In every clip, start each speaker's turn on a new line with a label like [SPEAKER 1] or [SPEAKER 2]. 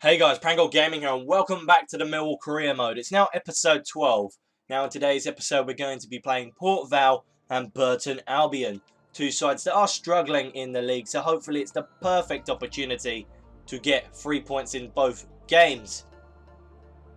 [SPEAKER 1] Hey guys, Prangell Gaming here and welcome back to the Millwall Career Mode. It's now episode 12. Now in today's episode we're going to be playing Port Vale and Burton Albion. Two sides that are struggling in the league, so hopefully it's the perfect opportunity to get 3 points in both games.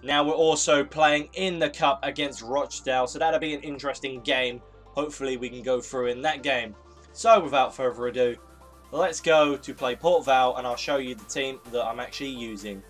[SPEAKER 1] Now we're also playing in the Cup against Rochdale, so that'll be an interesting game. Hopefully we can go through in that game. So without further ado, let's go to play Port Vale and I'll show you the team that I'm actually using.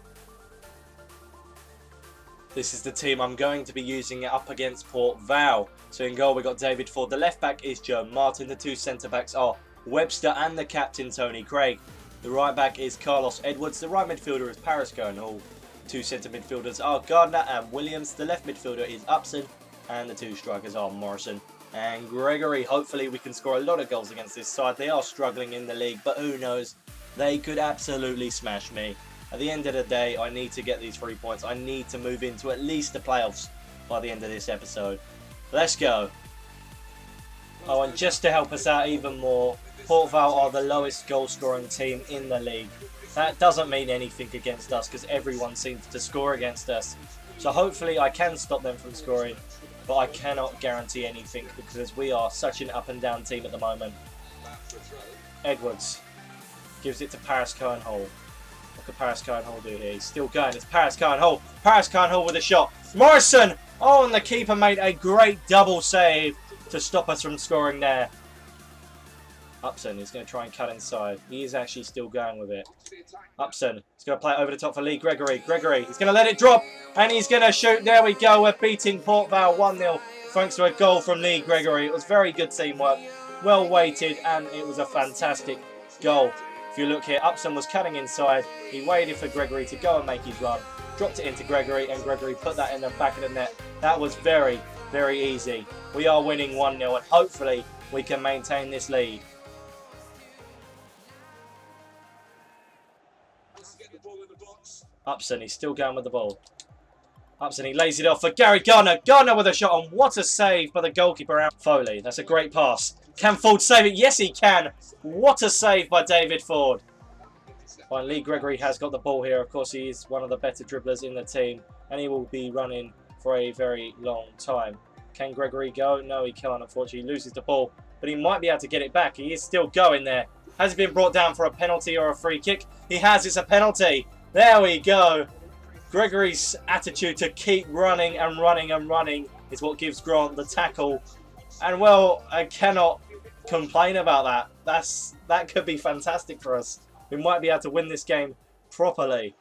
[SPEAKER 1] This is the team I'm going to be using up against Port Vale. So in goal we got David Ford. The left back is Joe Martin. The two centre backs are Webster and the captain Tony Craig. The right back is Carlos Edwards. The right midfielder is Paris Hall. Two centre midfielders are Gardner and Williams. The left midfielder is Upson. And the two strikers are Morrison and Gregory. Hopefully we can score a lot of goals against this side. They are struggling in the league, but who knows? They could absolutely smash me. At the end of the day, I need to get these 3 points. I need to move into at least the playoffs by the end of this episode. Let's go. Oh, and just to help us out even more, Port Vale are the lowest goal scoring team in the league. That doesn't mean anything against us because everyone seems to score against us. So hopefully I can stop them from scoring. But I cannot guarantee anything because we are such an up and down team at the moment. Edwards gives it to Paris Hall. What can Paris Hall do here? He's still going. It's Paris Hall. Paris Hall with a shot. Morrison! Oh, and the keeper made a great double save to stop us from scoring there. Upson is going to try and cut inside. He is actually still going with it. Upson is going to play it over the top for Lee Gregory. Gregory is going to let it drop and he's going to shoot. There we go. We're beating Port Vale 1-0 thanks to a goal from Lee Gregory. It was very good teamwork. Well weighted and it was a fantastic goal. If you look here, Upson was cutting inside. He waited for Gregory to go and make his run. Dropped it into Gregory and Gregory put that in the back of the net. That was very, very easy. We are winning 1-0 and hopefully we can maintain this lead. Upson, he's still going with the ball. Upson, he lays it off for Gary Gardner. Gardner with a shot on. What a save by the goalkeeper. Foley, that's a great pass. Can Ford save it? Yes, he can. What a save by David Ford. Well, Lee Gregory has got the ball here. Of course, he is one of the better dribblers in the team. And he will be running for a very long time. Can Gregory go? No, he can't, unfortunately. He loses the ball. But he might be able to get it back. He is still going there. Has he been brought down for a penalty or a free kick? He has. It's a penalty. There we go. Gregory's attitude to keep running and running and running is what gives Grant the tackle. And well, I cannot complain about that. That could be fantastic for us. We might be able to win this game properly.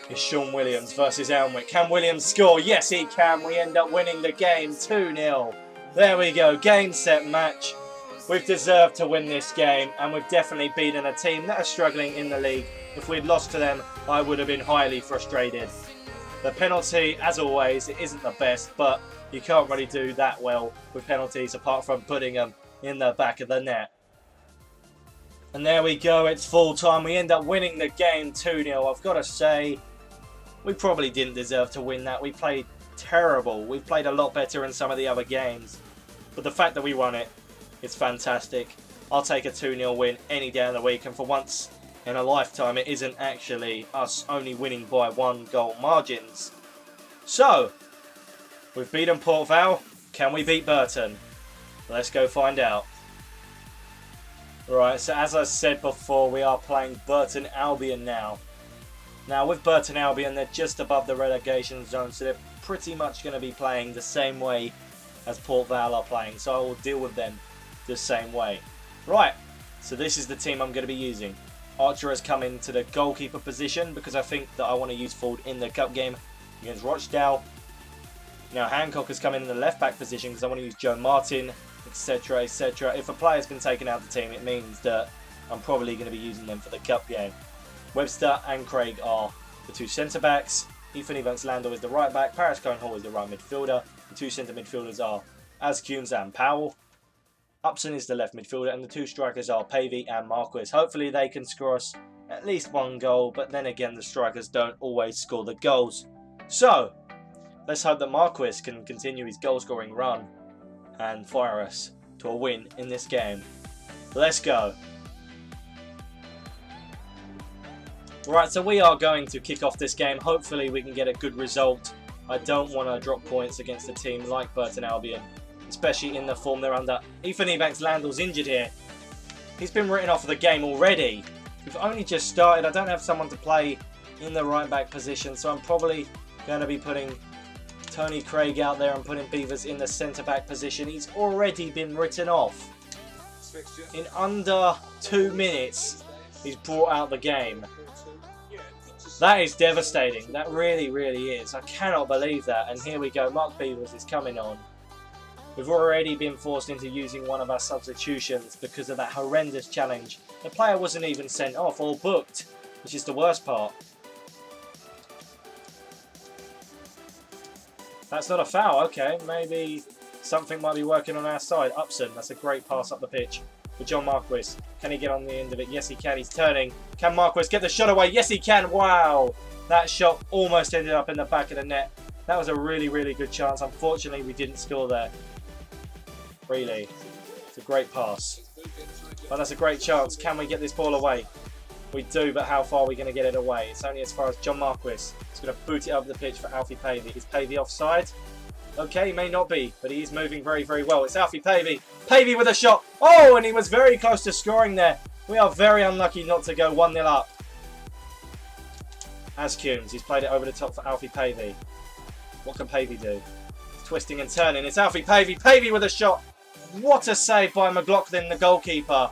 [SPEAKER 1] It's Sean Williams versus Elmwick. Can Williams score? Yes, he can. We end up winning the game 2-0. There we go. Game, set, match. We've deserved to win this game and we've definitely beaten a team that are struggling in the league. If we'd lost to them, I would have been highly frustrated. The penalty, as always, it isn't the best, but you can't really do that well with penalties apart from putting them in the back of the net. And there we go, it's full time. We end up winning the game 2-0. I've got to say, we probably didn't deserve to win that. We played terrible. We've played a lot better in some of the other games. But the fact that we won it, it's fantastic. I'll take a 2-0 win any day of the week. And for once in a lifetime, it isn't actually us only winning by 1 goal margins. So, we've beaten Port Vale. Can we beat Burton? Let's go find out. Right, so as I said before, we are playing Burton Albion now. Now, with Burton Albion, they're just above the relegation zone. So they're pretty much going to be playing the same way as Port Vale are playing. So I will deal with them the same way. Right, so this is the team I'm going to be using. Archer has come into the goalkeeper position because I think that I want to use Ford in the cup game against Rochdale. Now Hancock has come in the left back position because I want to use Joe Martin, etc, etc. If a player's been taken out of the team, it means that I'm probably going to be using them for the cup game. Webster and Craig are the two centre backs. Ethan Evans Landau is the right back. Paris Hall is the right midfielder. The two centre midfielders are Askunes and Powell. Upson is the left midfielder and the two strikers are Pavey and Marquis. Hopefully they can score us at least 1 goal, but then again the strikers don't always score the goals. So, let's hope that Marquis can continue his goal scoring run and fire us to a win in this game. Let's go. Right, so we are going to kick off this game. Hopefully we can get a good result. I don't want to drop points against a team like Burton Albion, especially in the form they're under. Ethan Ebanks-Landell's injured here. He's been written off of the game already. We've only just started. I don't have someone to play in the right back position, so I'm probably going to be putting Tony Craig out there and putting Beavers in the centre back position. He's already been written off. In under 2 minutes, he's brought out the game. That is devastating. That really, really is. I cannot believe that. And here we go. Mark Beavers is coming on. We've already been forced into using one of our substitutions because of that horrendous challenge. The player wasn't even sent off or booked, which is the worst part. That's not a foul. Okay, maybe something might be working on our side. Upson, that's a great pass up the pitch for John Marquis. Can he get on the end of it? Yes, he can. He's turning. Can Marquis get the shot away? Yes, he can. Wow. That shot almost ended up in the back of the net. That was a really, really good chance. Unfortunately, we didn't score there. Really. It's a great pass. But that's a great chance. Can we get this ball away? We do, but how far are we going to get it away? It's only as far as John Marquis. He's going to boot it over the pitch for Alfie Pavey. Is Pavey offside? Okay, he may not be, but he is moving very, very well. It's Alfie Pavey. Pavey with a shot. Oh, and he was very close to scoring there. We are very unlucky not to go 1-0 up. Askunes, he's played it over the top for Alfie Pavey. What can Pavey do? Twisting and turning. It's Alfie Pavey. Pavey with a shot. What a save by McLaughlin, the goalkeeper.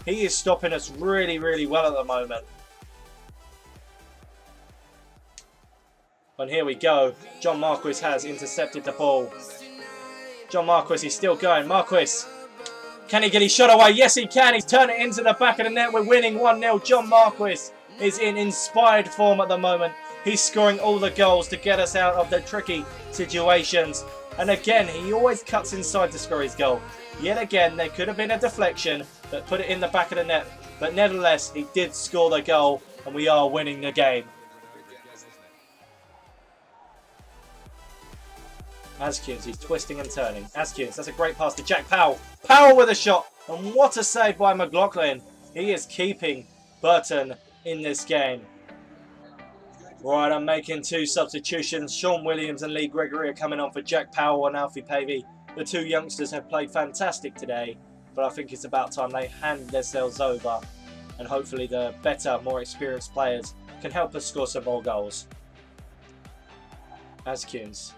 [SPEAKER 1] He is stopping us really, really well at the moment. And here we go. John Marquis has intercepted the ball. John Marquis, he's still going. Marquis, can he get his shot away? Yes, he can. He's turned it into the back of the net. We're winning 1-0. John Marquis is in inspired form at the moment. He's scoring all the goals to get us out of the tricky situations. And again, he always cuts inside to score his goal. Yet again, there could have been a deflection that put it in the back of the net. But nevertheless, he did score the goal and we are winning the game. Askunes, he's twisting and turning. Askunes, that's a great pass to Jack Powell. Powell with a shot. And what a save by McLaughlin. He is keeping Burton in this game. Right, I'm making 2 substitutions. Sean Williams and Lee Gregory are coming on for Jack Powell and Alfie Pavey. The 2 youngsters have played fantastic today, but I think it's about time they hand themselves over and hopefully the better, more experienced players can help us score some more goals. Askunes.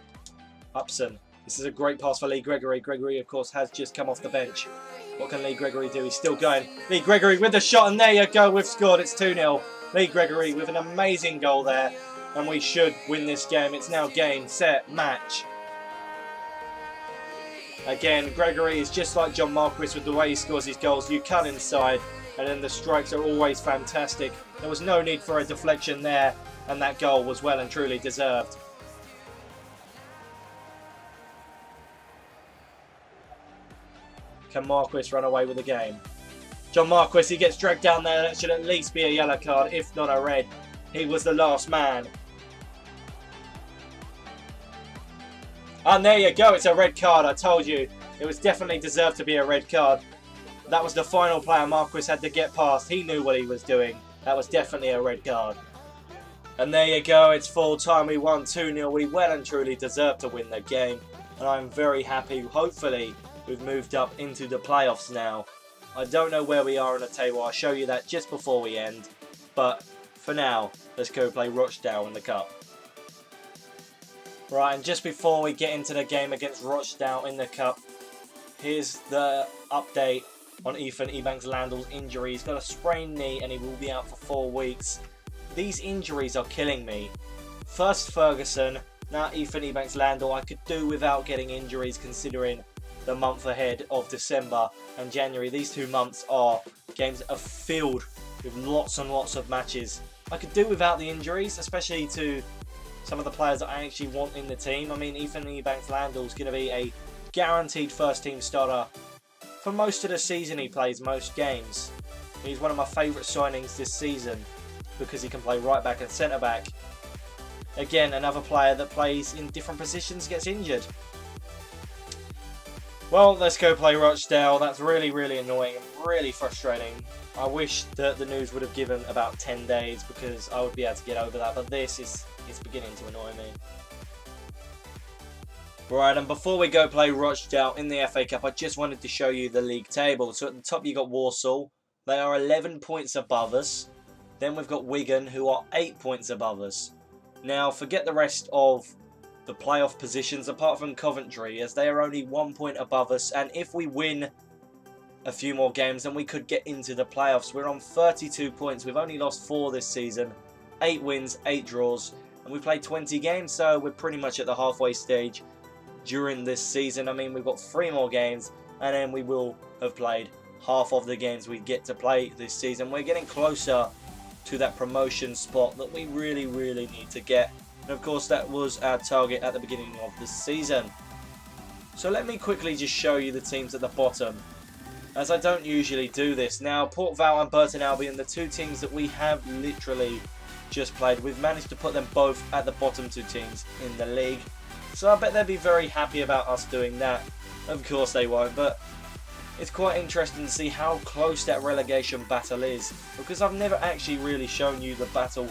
[SPEAKER 1] Upson. This is a great pass for Lee Gregory. Gregory, of course, has just come off the bench. What can Lee Gregory do? He's still going. Lee Gregory with the shot, and there you go. We've scored. It's 2-0. Lee Gregory with an amazing goal there, and we should win this game. It's now game, set, match. Again, Gregory is just like John Marquis with the way he scores his goals. You cut inside, and then the strikes are always fantastic. There was no need for a deflection there, and that goal was well and truly deserved. Can Marquis run away with the game? John Marquis, he gets dragged down there. That should at least be a yellow card, if not a red. He was the last man. And there you go, it's a red card. I told you, it was definitely deserved to be a red card. That was the final player Marquis had to get past. He knew what he was doing. That was definitely a red card. And there you go, it's full time. We won 2-0. We well and truly deserved to win the game. And I'm very happy. Hopefully, we've moved up into the playoffs now. I don't know where we are on the table. I'll show you that just before we end. But for now, let's go play Rochdale in the cup. Right, and just before we get into the game against Rochdale in the cup, here's the update on Ethan Ebanks-Landell's injury. He's got a sprained knee and he will be out for 4 weeks. These injuries are killing me. First Ferguson, now Ethan Ebanks-Landell. I could do without getting injuries considering the month ahead of December and January. These 2 months are games that are filled with lots and lots of matches. I could do without the injuries, especially to some of the players that I actually want in the team. I mean, Ethan Ebanks-Landell is going to be a guaranteed first team starter for most of the season. He plays most games. He's one of my favourite signings this season because he can play right back and centre back. Again, another player that plays in different positions gets injured. Well, let's go play Rochdale. That's really, really annoying and really frustrating. I wish that the news would have given about 10 days because I would be able to get over that, but this is beginning to annoy me. Right, and before we go play Rochdale in the FA Cup, I just wanted to show you the league table. So at the top you got Walsall. They are 11 points above us. Then we've got Wigan, who are 8 points above us. Now, forget the rest of the playoff positions, apart from Coventry, as they are only 1 point above us. And if we win a few more games, then we could get into the playoffs. We're on 32 points. We've only lost 4 this season. 8 wins, 8 draws. And we played 20 games, so we're pretty much at the halfway stage during this season. I mean, we've got 3 more games, and then we will have played half of the games we get to play this season. We're getting closer to that promotion spot that we really, really need to get. And of course, that was our target at the beginning of the season. So let me quickly just show you the teams at the bottom, as I don't usually do this. Now, Port Vale and Burton Albion, the 2 teams that we have literally just played, we've managed to put them both at the bottom 2 teams in the league. So I bet they'd be very happy about us doing that. Of course they won't, but it's quite interesting to see how close that relegation battle is, because I've never actually really shown you the battle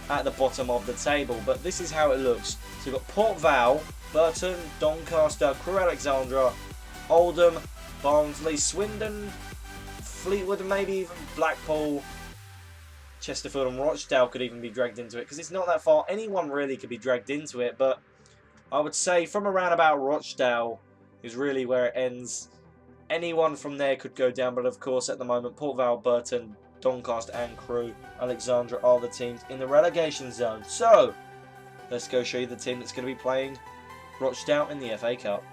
[SPEAKER 1] at the bottom of the table, but this is how it looks. So we've got Port Vale, Burton, Doncaster, Crewe Alexandra, Oldham, Barnsley, Swindon, Fleetwood, maybe even Blackpool, Chesterfield and Rochdale could even be dragged into it, because it's not that far. Anyone really could be dragged into it, but I would say from around about Rochdale is really where it ends. Anyone from there could go down, but of course at the moment Port Vale, Burton, Doncaster and Crewe Alexandra are the teams in the relegation zone. So let's go show you the team that's going to be playing Rochdale in the FA Cup.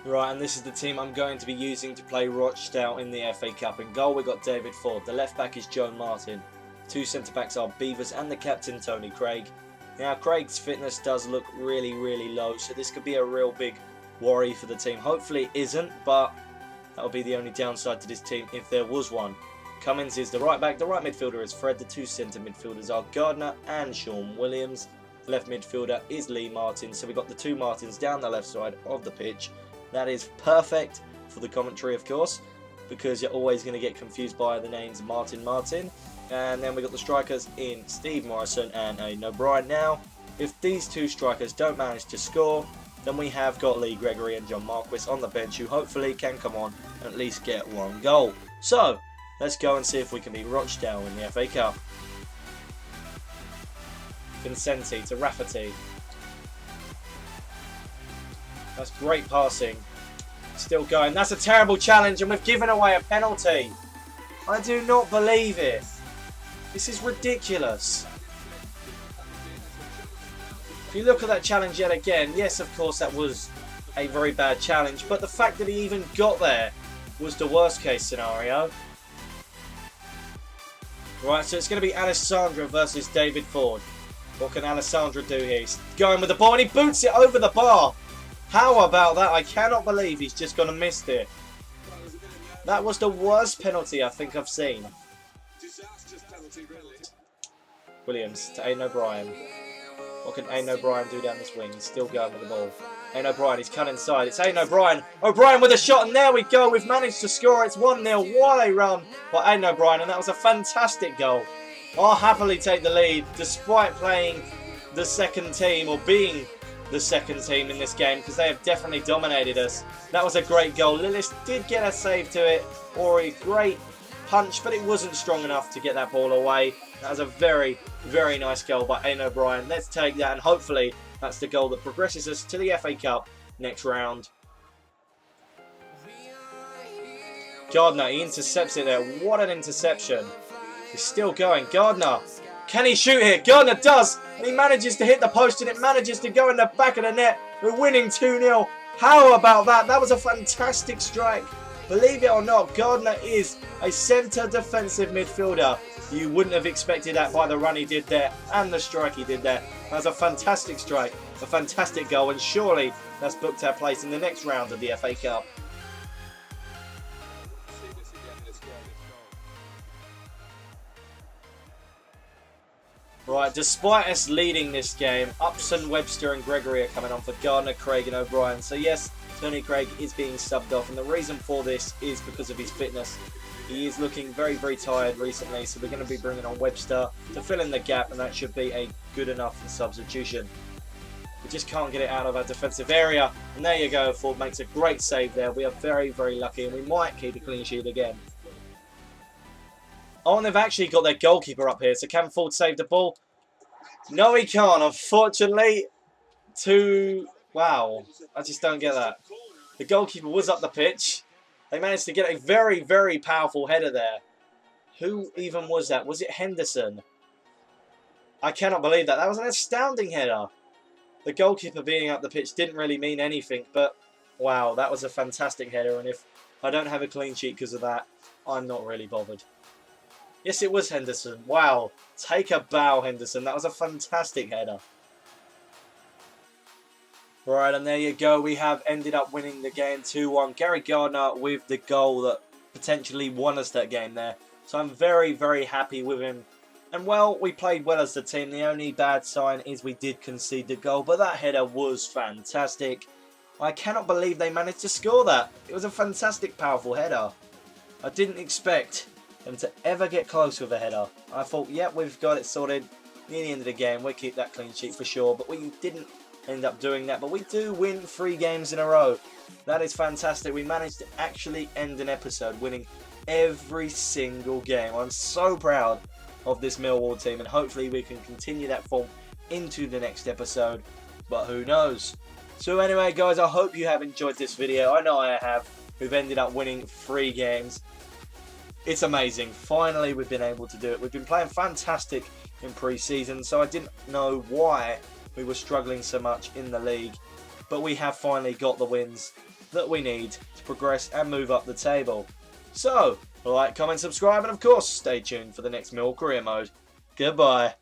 [SPEAKER 1] Right, and this is the team I'm going to be using to play Rochdale in the FA Cup. In goal we've got David Ford, the left back is Joe Martin, 2 centre backs are Beavers and the captain Tony Craig. Now Craig's fitness does look really, really low, so this could be a real big worry for the team. Hopefully it isn't, but that'll be the only downside to this team if there was one. Cummins is the right back, the right midfielder is Fred, the 2 centre midfielders are Gardner and Sean Williams. The left midfielder is Lee Martin, so we've got the 2 Martins down the left side of the pitch. That is perfect for the commentary, of course, because you're always going to get confused by the names Martin. And then we've got the strikers in Steve Morrison and Aidan O'Brien. Now, if these 2 strikers don't manage to score, then we have got Lee Gregory and John Marquis on the bench, who hopefully can come on and at least get 1 goal. So, let's go and see if we can beat Rochdale in the FA Cup. Vincenti to Rafferty. That's great passing. Still going. That's a terrible challenge, and we've given away a penalty. I do not believe it. This is ridiculous. If you look at that challenge yet again, yes, of course, that was a very bad challenge, but the fact that he even got there was the worst case scenario. Right, so it's going to be Alessandra versus David Ford. What can Alessandra do here? He's going with the ball and he boots it over the bar. How about that? I cannot believe he's just gone and missed it. That was the worst penalty I think I've seen. Williams to Aidan O'Brien. What can Aidan O'Brien do down this wing? He's still going with the ball. Aidan O'Brien, he's cut inside. It's Aidan O'Brien. O'Brien with a shot, and there we go. We've managed to score. It's 1-0. What a run by Aidan O'Brien, and that was a fantastic goal. I'll happily take the lead, despite playing the second team, or being the second team in this game, because they have definitely dominated us. That was a great goal. Lillis did get a save to it, or a great punch, but it wasn't strong enough to get that ball away. That was a very, very nice goal by Aidan O'Brien. Let's take that, and hopefully that's the goal that progresses us to the FA Cup next round. Gardner, he intercepts it there. What an interception. He's still going. Gardner, can he shoot here? Gardner does, and he manages to hit the post, and it manages to go in the back of the net. We're winning 2-0. How about that? That was a fantastic strike. Believe it or not, Gardner is a centre defensive midfielder. You wouldn't have expected that by the run he did there and the strike he did there. That was a fantastic strike, a fantastic goal, and surely that's booked our place in the next round of the FA Cup. Right, despite us leading this game, Upson, Webster and Gregory are coming on for Gardner, Craig and O'Brien. So yes, Tony Craig is being subbed off, and the reason for this is because of his fitness. He is looking very, very tired recently, so we're going to be bringing on Webster to fill in the gap, and that should be a good enough substitution. We just can't get it out of our defensive area, and there you go. Ford makes a great save there. We are very, very lucky, and we might keep a clean sheet again. Oh, and they've actually got their goalkeeper up here, so can Ford save the ball? No, he can't, unfortunately. Wow, I just don't get that. The goalkeeper was up the pitch. They managed to get a very, very powerful header there. Who even was that? Was it Henderson? I cannot believe that. That was an astounding header. The goalkeeper being up the pitch didn't really mean anything, but wow, that was a fantastic header. And if I don't have a clean sheet because of that, I'm not really bothered. Yes, it was Henderson. Wow, take a bow, Henderson. That was a fantastic header. Right, and there you go. We have ended up winning the game 2-1. Gary Gardner with the goal that potentially won us that game there. So I'm very, very happy with him. And, well, we played well as the team. The only bad sign is we did concede the goal. But that header was fantastic. I cannot believe they managed to score that. It was a fantastic, powerful header. I didn't expect them to ever get close with a header. I thought, yep, we've got it sorted. Near the end of the game, we'll keep that clean sheet for sure. But we didn't end up doing that, but we do win 3 games in a row. That is fantastic. We managed to actually end an episode winning every single game. I'm so proud of this Millwall team, and hopefully we can continue that form into the next episode, but who knows. So anyway guys, I hope you have enjoyed this video. I know I have. We've ended up winning 3 games. It's amazing. Finally we've been able to do it. We've been playing fantastic in pre-season, so I didn't know why we were struggling so much in the league, but we have finally got the wins that we need to progress and move up the table. So, like, comment, subscribe, and of course, stay tuned for the next Mill Career Mode. Goodbye.